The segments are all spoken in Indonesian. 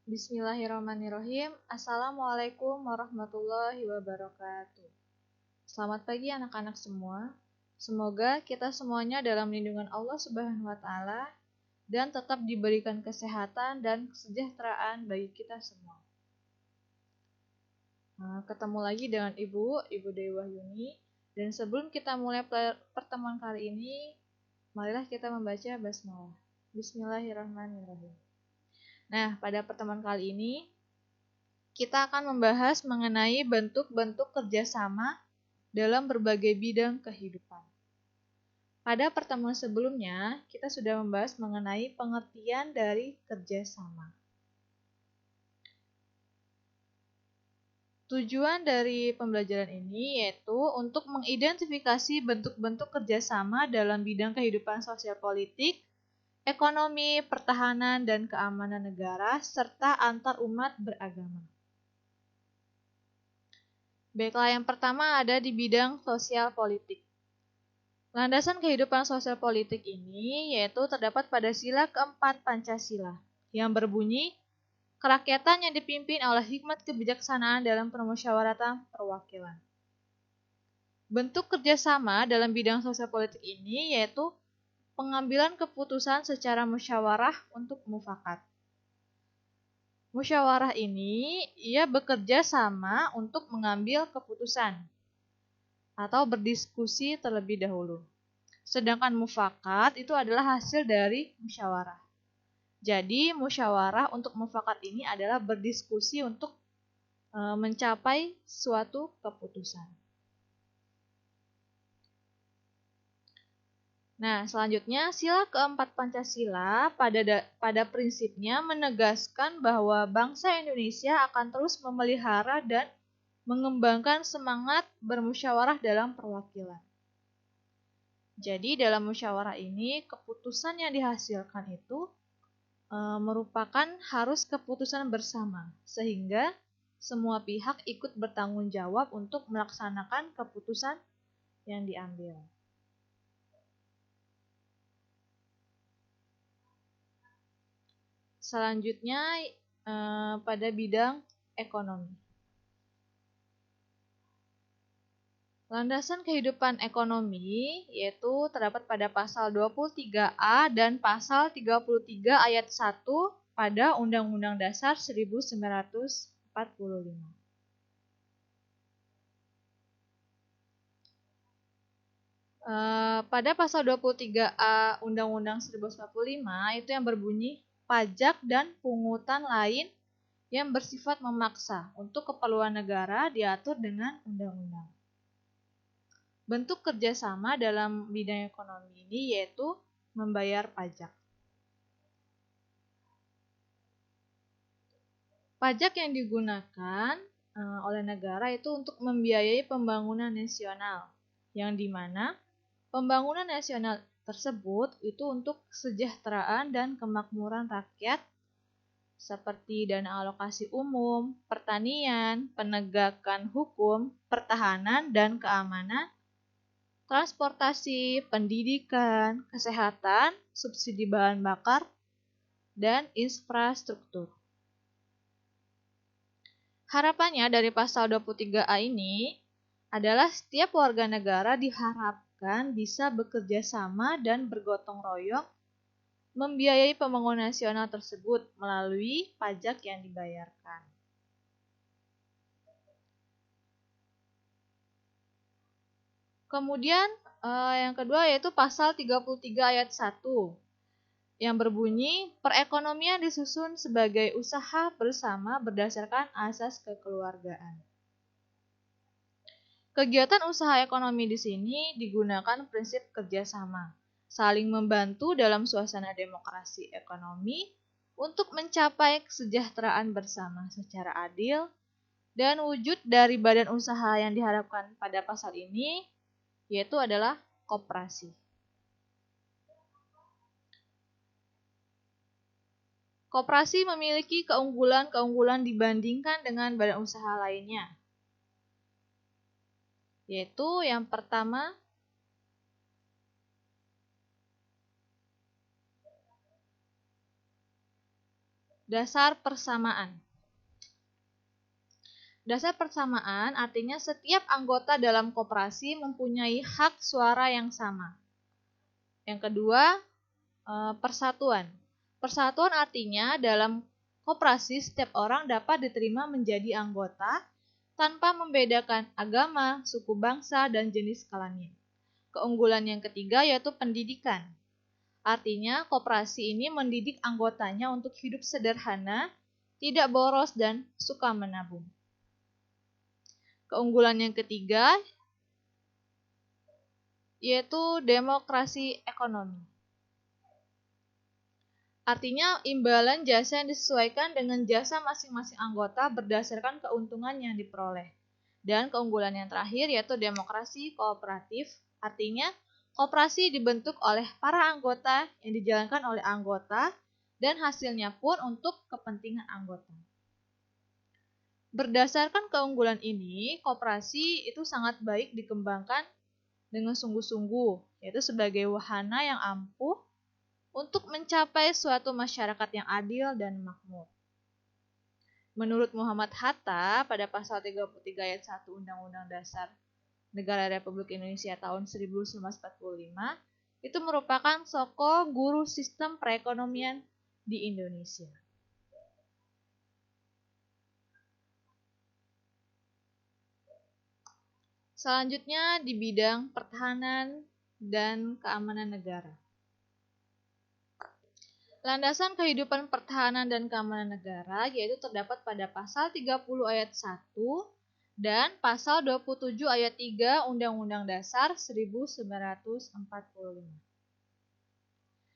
Bismillahirrahmanirrahim. Assalamualaikum warahmatullahi wabarakatuh. Selamat pagi anak-anak semua. Semoga kita semuanya dalam lindungan Allah Subhanahu wa taala dan tetap diberikan kesehatan dan kesejahteraan bagi kita semua. Ketemu lagi dengan Ibu Dewi Wahyuni, dan sebelum kita mulai pertemuan kali ini, marilah kita membaca basmalah. Bismillahirrahmanirrahim. Nah, pada pertemuan kali ini kita akan membahas mengenai bentuk-bentuk kerjasama dalam berbagai bidang kehidupan. Pada pertemuan sebelumnya, kita sudah membahas mengenai pengertian dari kerjasama. Tujuan dari pembelajaran ini yaitu untuk mengidentifikasi bentuk-bentuk kerjasama dalam bidang kehidupan sosial politik, ekonomi, pertahanan, dan keamanan negara, serta antar umat beragama. Baiklah, yang pertama ada di bidang sosial politik. Landasan kehidupan sosial politik ini yaitu terdapat pada sila keempat Pancasila, yang berbunyi, kerakyatan yang dipimpin oleh hikmat kebijaksanaan dalam permusyawaratan perwakilan. Bentuk kerjasama dalam bidang sosial politik ini yaitu pengambilan keputusan secara musyawarah untuk mufakat. Musyawarah ini ia bekerja sama untuk mengambil keputusan atau berdiskusi terlebih dahulu. Sedangkan mufakat itu adalah hasil dari musyawarah. Jadi musyawarah untuk mufakat ini adalah berdiskusi untuk mencapai suatu keputusan. Nah, selanjutnya sila keempat Pancasila pada prinsipnya menegaskan bahwa bangsa Indonesia akan terus memelihara dan mengembangkan semangat bermusyawarah dalam perwakilan. Jadi dalam musyawarah ini keputusan yang dihasilkan itu merupakan harus keputusan bersama, sehingga semua pihak ikut bertanggung jawab untuk melaksanakan keputusan yang diambil. Selanjutnya pada bidang ekonomi. Landasan kehidupan ekonomi yaitu terdapat pada pasal 23A dan pasal 33 ayat 1 pada Undang-Undang Dasar 1945. Pada pasal 23A Undang-Undang 1945 itu yang berbunyi, pajak dan pungutan lain yang bersifat memaksa untuk keperluan negara diatur dengan undang-undang. Bentuk kerjasama dalam bidang ekonomi ini yaitu membayar pajak. Pajak yang digunakan oleh negara itu untuk membiayai pembangunan nasional, yang dimana pembangunan nasional tersebut itu untuk kesejahteraan dan kemakmuran rakyat seperti dana alokasi umum, pertanian, penegakan hukum, pertahanan dan keamanan, transportasi, pendidikan, kesehatan, subsidi bahan bakar, dan infrastruktur. Harapannya dari pasal 23A ini adalah setiap warga negara diharapkan bisa bekerja sama dan bergotong royong membiayai pembangunan nasional tersebut melalui pajak yang dibayarkan. Kemudian yang kedua yaitu pasal 33 ayat 1 yang berbunyi, perekonomian disusun sebagai usaha bersama berdasarkan asas kekeluargaan. Kegiatan usaha ekonomi di sini digunakan prinsip kerjasama, saling membantu dalam suasana demokrasi ekonomi untuk mencapai kesejahteraan bersama secara adil, dan wujud dari badan usaha yang diharapkan pada pasal ini yaitu adalah koperasi. Koperasi memiliki keunggulan-keunggulan dibandingkan dengan badan usaha lainnya. Yaitu yang pertama, Dasar persamaan. Dasar persamaan artinya setiap anggota dalam koperasi mempunyai hak suara yang sama. Yang kedua, persatuan. Persatuan artinya dalam koperasi setiap orang dapat diterima menjadi anggota tanpa membedakan agama, suku bangsa, dan jenis kelamin. Keunggulan yang ketiga yaitu pendidikan. Artinya, koperasi ini mendidik anggotanya untuk hidup sederhana, tidak boros, dan suka menabung. Keunggulan yang ketiga yaitu demokrasi ekonomi. Artinya, imbalan jasa yang disesuaikan dengan jasa masing-masing anggota berdasarkan keuntungan yang diperoleh. Dan keunggulan yang terakhir yaitu demokrasi kooperatif. Artinya, koperasi dibentuk oleh para anggota yang dijalankan oleh anggota dan hasilnya pun untuk kepentingan anggota. Berdasarkan keunggulan ini, koperasi itu sangat baik dikembangkan dengan sungguh-sungguh, yaitu sebagai wahana yang ampuh untuk mencapai suatu masyarakat yang adil dan makmur. Menurut Muhammad Hatta, pada pasal 33 ayat 1 Undang-Undang Dasar Negara Republik Indonesia tahun 1945, itu merupakan soko guru sistem perekonomian di Indonesia. Selanjutnya di bidang pertahanan dan keamanan negara. Landasan kehidupan pertahanan dan keamanan negara yaitu terdapat pada pasal 30 ayat 1 dan pasal 27 ayat 3 Undang-Undang Dasar 1945.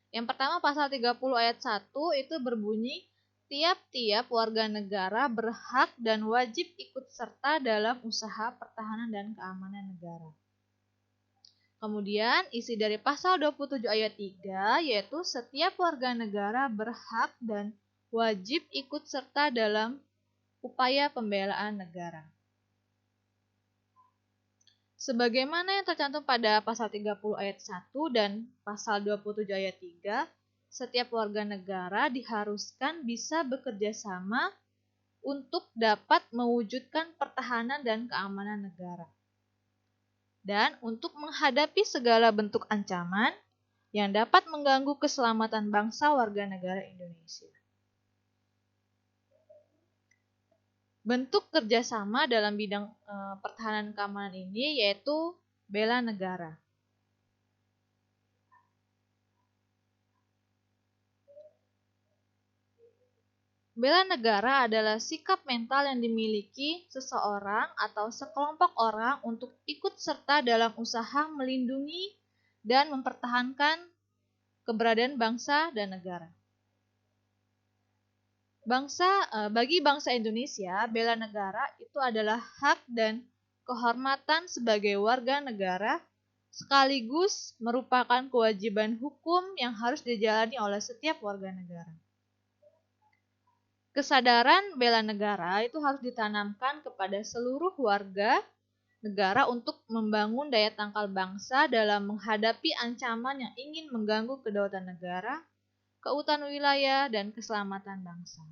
Yang pertama pasal 30 ayat 1 itu berbunyi, tiap-tiap warga negara berhak dan wajib ikut serta dalam usaha pertahanan dan keamanan negara. Kemudian isi dari pasal 27 ayat 3 yaitu setiap warga negara berhak dan wajib ikut serta dalam upaya pembelaan negara. Sebagaimana yang tercantum pada pasal 30 ayat 1 dan pasal 27 ayat 3, setiap warga negara diharuskan bisa bekerja sama untuk dapat mewujudkan pertahanan dan keamanan negara. Dan untuk menghadapi segala bentuk ancaman yang dapat mengganggu keselamatan bangsa warga negara Indonesia. Bentuk kerjasama dalam bidang pertahanan keamanan ini yaitu bela negara. Bela negara adalah sikap mental yang dimiliki seseorang atau sekelompok orang untuk ikut serta dalam usaha melindungi dan mempertahankan keberadaan bangsa dan negara. Bagi bangsa Indonesia, bela negara itu adalah hak dan kehormatan sebagai warga negara, sekaligus merupakan kewajiban hukum yang harus dijalani oleh setiap warga negara. Kesadaran bela negara itu harus ditanamkan kepada seluruh warga negara untuk membangun daya tangkal bangsa dalam menghadapi ancaman yang ingin mengganggu kedaulatan negara, keutuhan wilayah, dan keselamatan bangsa.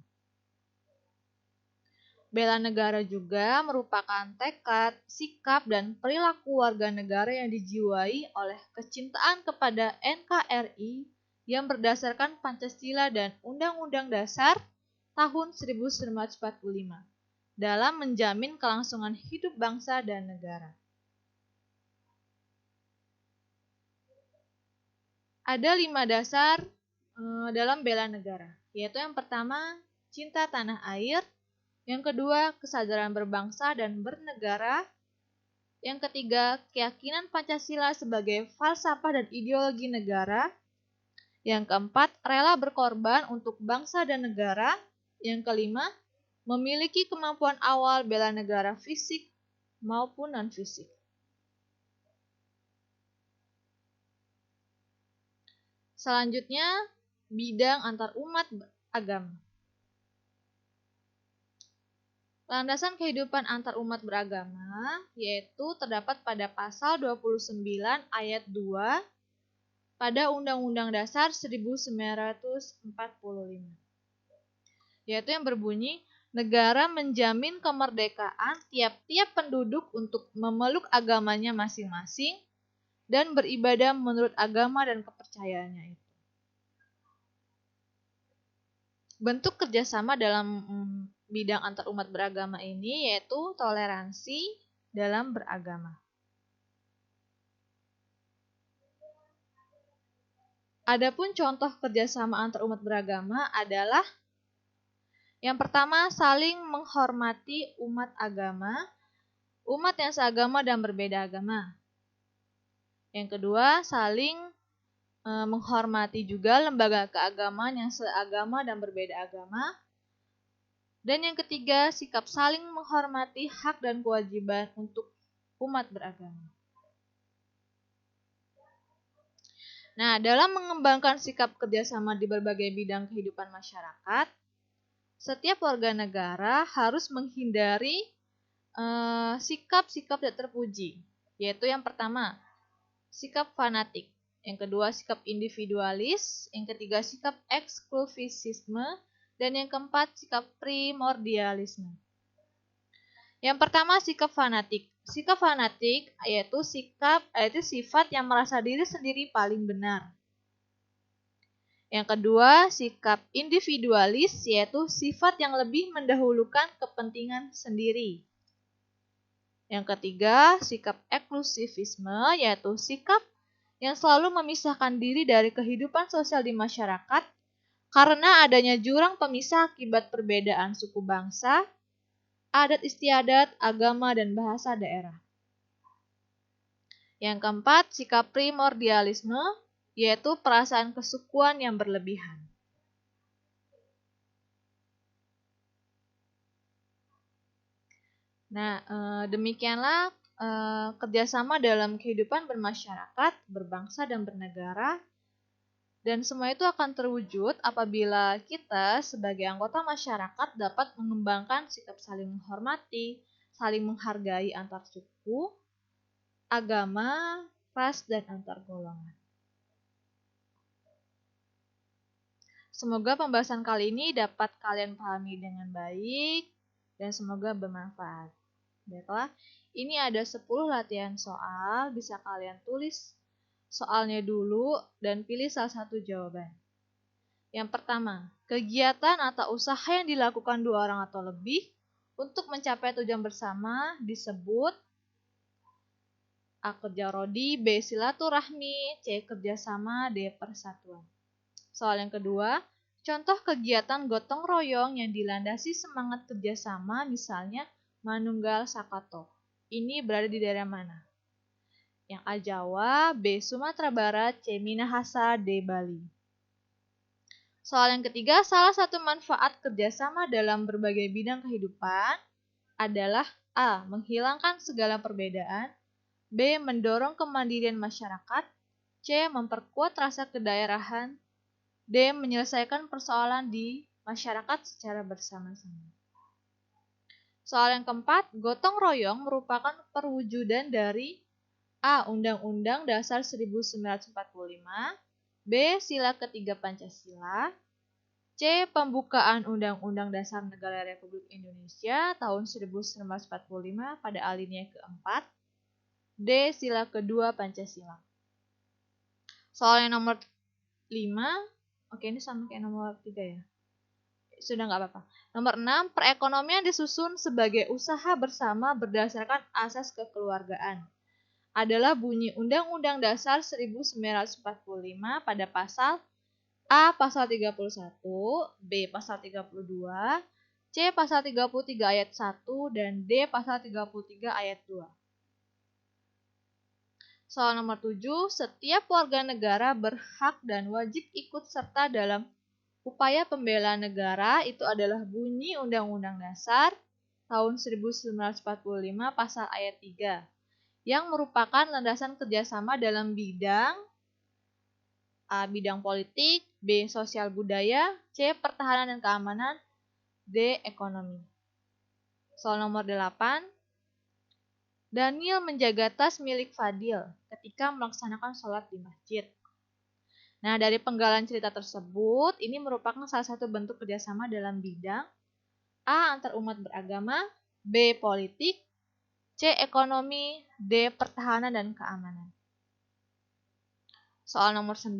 Bela negara juga merupakan tekad, sikap, dan perilaku warga negara yang dijiwai oleh kecintaan kepada NKRI yang berdasarkan Pancasila dan Undang-Undang Dasar tahun 1945 dalam menjamin kelangsungan hidup bangsa dan negara. Ada 5 dasar dalam bela negara, yaitu yang pertama, cinta tanah air, yang kedua, kesadaran berbangsa dan bernegara, yang ketiga, keyakinan Pancasila sebagai falsafah dan ideologi negara, yang keempat, rela berkorban untuk bangsa dan negara, yang kelima, memiliki kemampuan awal bela negara fisik maupun non-fisik. Selanjutnya, bidang antar umat agama. Landasan kehidupan antar umat beragama yaitu terdapat pada pasal 29 ayat 2 pada Undang-Undang Dasar 1945. yaitu yang berbunyi, negara menjamin kemerdekaan tiap-tiap penduduk untuk memeluk agamanya masing-masing dan beribadah menurut agama dan kepercayaannya itu. Bentuk kerjasama dalam bidang antarumat beragama ini yaitu toleransi dalam beragama. Adapun contoh kerjasama antarumat beragama adalah yang pertama, saling menghormati umat agama, umat yang seagama dan berbeda agama. Yang kedua, saling menghormati juga lembaga keagamaan yang seagama dan berbeda agama. Dan yang ketiga, sikap saling menghormati hak dan kewajiban untuk umat beragama. Nah, dalam mengembangkan sikap kerjasama di berbagai bidang kehidupan masyarakat, setiap warga negara harus menghindari sikap-sikap tidak terpuji, yaitu yang pertama, sikap fanatik, yang kedua, sikap individualis, yang ketiga, sikap eksklusivisme, dan yang keempat, sikap primordialisme. Yang pertama, sikap fanatik. Sikap fanatik yaitu sifat yang merasa diri sendiri paling benar. Yang kedua, sikap individualis yaitu sifat yang lebih mendahulukan kepentingan sendiri. Yang ketiga, sikap eksklusivisme yaitu sikap yang selalu memisahkan diri dari kehidupan sosial di masyarakat karena adanya jurang pemisah akibat perbedaan suku bangsa, adat istiadat, agama, dan bahasa daerah. Yang keempat, sikap primordialisme yaitu perasaan kesukuan yang berlebihan. Nah, demikianlah kerjasama dalam kehidupan bermasyarakat, berbangsa, dan bernegara. Dan semua itu akan terwujud apabila kita sebagai anggota masyarakat dapat mengembangkan sikap saling menghormati, saling menghargai antar suku, agama, ras, dan antar golongan. Semoga pembahasan kali ini dapat kalian pahami dengan baik dan semoga bermanfaat. Baiklah, ini ada 10 latihan soal, bisa kalian tulis soalnya dulu dan pilih salah satu jawaban. Yang pertama, kegiatan atau usaha yang dilakukan 2 orang atau lebih untuk mencapai tujuan bersama disebut A. Kerja rodi, B. Silaturahmi, C. Kerjasama, D. Persatuan. Soal yang kedua, contoh kegiatan gotong royong yang dilandasi semangat kerjasama, misalnya Manunggal Sakato. Ini berada di daerah mana? Yang A. Jawa, B. Sumatera Barat, C. Minahasa, D. Bali. Soal yang ketiga, salah satu manfaat kerjasama dalam berbagai bidang kehidupan adalah A. Menghilangkan segala perbedaan, B. Mendorong kemandirian masyarakat, C. Memperkuat rasa kedaerahan, D. Menyelesaikan persoalan di masyarakat secara bersama-sama. Soal yang keempat, gotong royong merupakan perwujudan dari A. Undang-Undang Dasar 1945, B. Sila ketiga Pancasila, C. Pembukaan Undang-Undang Dasar Negara Republik Indonesia tahun 1945 pada alinea keempat, D. Sila kedua Pancasila. Soal yang nomor 5, oke, ini sama kayak nomor 3 ya. Sudah nggak apa-apa. Nomor 6, perekonomian disusun sebagai usaha bersama berdasarkan asas kekeluargaan. Adalah bunyi Undang-Undang Dasar 1945 pada pasal A. Pasal 31, B. Pasal 32, C. Pasal 33 ayat 1, dan D. Pasal 33 ayat 2. Soal nomor 7, setiap warga negara berhak dan wajib ikut serta dalam upaya pembelaan negara. Itu adalah bunyi Undang-Undang Dasar tahun 1945 pasal ayat 3, yang merupakan landasan kerjasama dalam bidang A. Bidang politik, B. Sosial budaya, C. Pertahanan dan keamanan, D. Ekonomi. Soal nomor 8, Daniel menjaga tas milik Fadil ketika melaksanakan sholat di masjid. Nah, dari penggalan cerita tersebut, ini merupakan salah satu bentuk kerjasama dalam bidang A. Antar umat beragama, B. Politik, C. Ekonomi, D. Pertahanan dan keamanan. Soal nomor 9,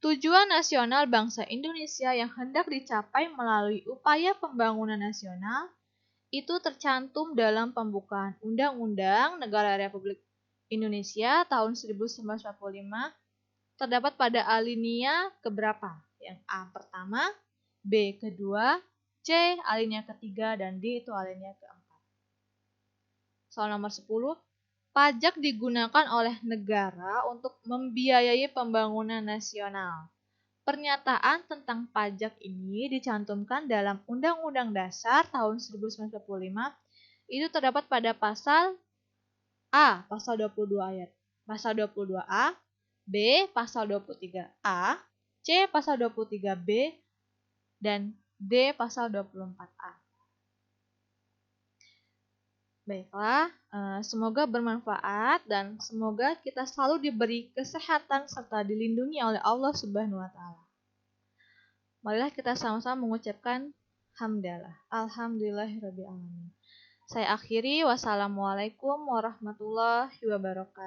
tujuan nasional bangsa Indonesia yang hendak dicapai melalui upaya pembangunan nasional itu tercantum dalam pembukaan Undang-Undang Negara Republik Indonesia tahun 1945 terdapat pada alinea keberapa? Yang A pertama, B kedua, C alinea ketiga, dan D itu alinea keempat. Soal nomor 10, pajak digunakan oleh negara untuk membiayai pembangunan nasional. Pernyataan tentang pajak ini dicantumkan dalam Undang-Undang Dasar tahun 1945. Itu terdapat pada pasal A, pasal 22 ayat. Pasal 22A, B, pasal 23A, C, pasal 23B, dan D, pasal 24A. Baiklah, semoga bermanfaat dan semoga kita selalu diberi kesehatan serta dilindungi oleh Allah Subhanahu wa taala. Marilah kita sama-sama mengucapkan hamdalah. Alhamdulillahirabbil alamin. Saya akhiri, wassalamualaikum warahmatullahi wabarakatuh.